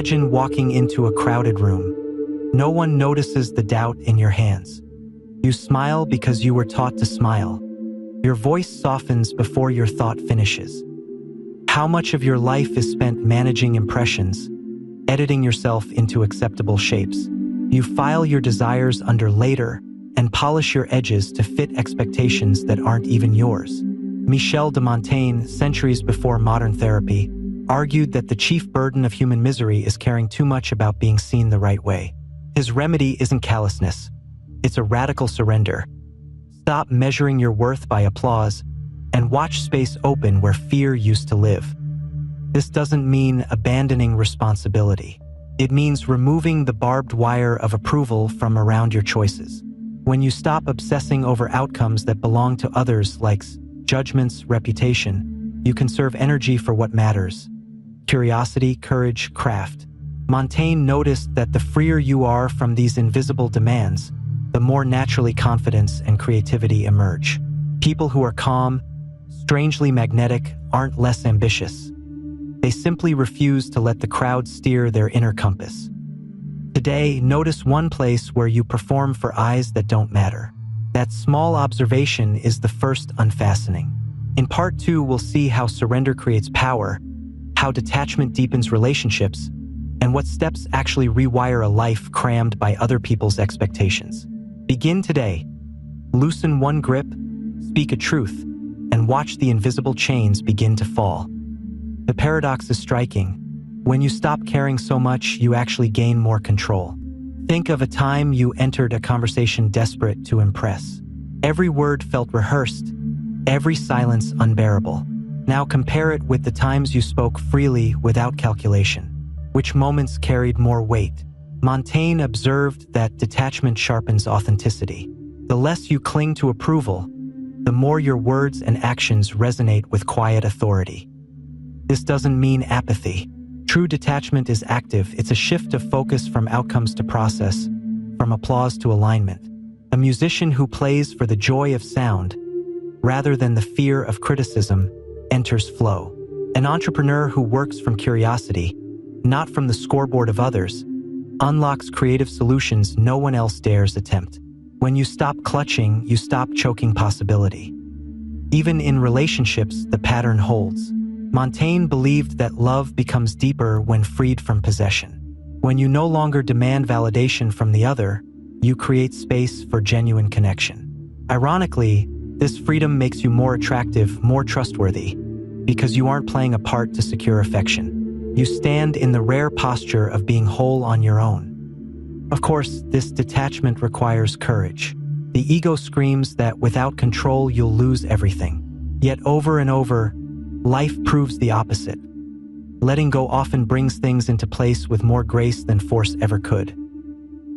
Imagine walking into a crowded room. No one notices the doubt in your hands. You smile because you were taught to smile. Your voice softens before your thought finishes. How much of your life is spent managing impressions, editing yourself into acceptable shapes? You file your desires under later and polish your edges to fit expectations that aren't even yours. Michel de Montaigne, centuries before modern therapy, argued that the chief burden of human misery is caring too much about being seen the right way. His remedy isn't callousness. It's a radical surrender. Stop measuring your worth by applause and watch space open where fear used to live. This doesn't mean abandoning responsibility. It means removing the barbed wire of approval from around your choices. When you stop obsessing over outcomes that belong to others, like judgments, reputation, you conserve energy for what matters: curiosity, courage, craft. Montaigne noticed that the freer you are from these invisible demands, the more naturally confidence and creativity emerge. People who are calm, strangely magnetic, aren't less ambitious. They simply refuse to let the crowd steer their inner compass. Today, notice one place where you perform for eyes that don't matter. That small observation is the first unfastening. In part 2, we'll see how surrender creates power, how detachment deepens relationships, and what steps actually rewire a life crammed by other people's expectations. Begin today. Loosen one grip, speak a truth, and watch the invisible chains begin to fall. The paradox is striking. When you stop caring so much, you actually gain more control. Think of a time you entered a conversation desperate to impress. Every word felt rehearsed, every silence unbearable. Now compare it with the times you spoke freely without calculation. Which moments carried more weight? Montaigne observed that detachment sharpens authenticity. The less you cling to approval, the more your words and actions resonate with quiet authority. This doesn't mean apathy. True detachment is active. It's a shift of focus from outcomes to process, from applause to alignment. A musician who plays for the joy of sound, rather than the fear of criticism, enters flow. An entrepreneur who works from curiosity, not from the scoreboard of others, unlocks creative solutions no one else dares attempt. When you stop clutching, you stop choking possibility. Even in relationships, the pattern holds. Montaigne believed that love becomes deeper when freed from possession. When you no longer demand validation from the other, you create space for genuine connection. Ironically, this freedom makes you more attractive, more trustworthy, because you aren't playing a part to secure affection. You stand in the rare posture of being whole on your own. Of course, this detachment requires courage. The ego screams that without control, you'll lose everything. Yet over and over, life proves the opposite. Letting go often brings things into place with more grace than force ever could.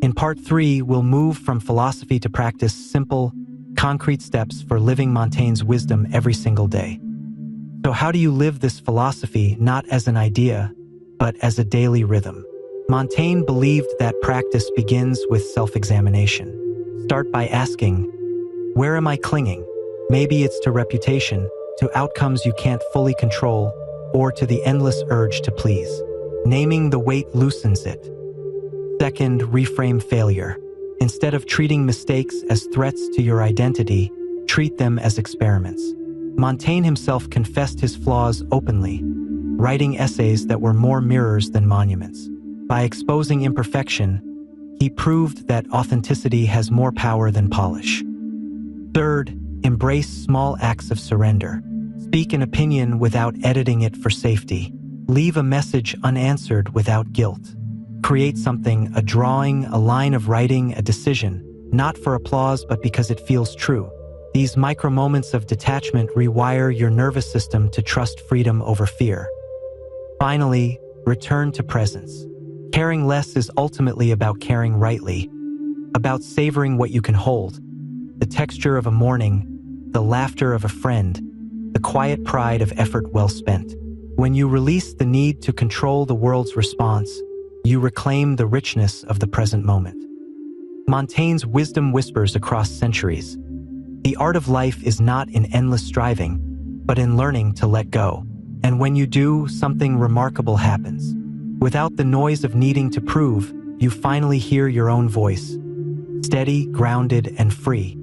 In part 3, we'll move from philosophy to practice, simple, concrete steps for living Montaigne's wisdom every single day. So how do you live this philosophy not as an idea, but as a daily rhythm? Montaigne believed that practice begins with self-examination. Start by asking, where am I clinging? Maybe it's to reputation, to outcomes you can't fully control, or to the endless urge to please. Naming the weight loosens it. Second, reframe failure. Instead of treating mistakes as threats to your identity, treat them as experiments. Montaigne himself confessed his flaws openly, writing essays that were more mirrors than monuments. By exposing imperfection, he proved that authenticity has more power than polish. Third, embrace small acts of surrender. Speak an opinion without editing it for safety. Leave a message unanswered without guilt. Create something, a drawing, a line of writing, a decision, not for applause but because it feels true. These micro moments of detachment rewire your nervous system to trust freedom over fear. Finally, return to presence. Caring less is ultimately about caring rightly, about savoring what you can hold, the texture of a morning, the laughter of a friend, the quiet pride of effort well spent. When you release the need to control the world's response, you reclaim the richness of the present moment. Montaigne's wisdom whispers across centuries. The art of life is not in endless striving, but in learning to let go. And when you do, something remarkable happens. Without the noise of needing to prove, you finally hear your own voice, steady, grounded, and free.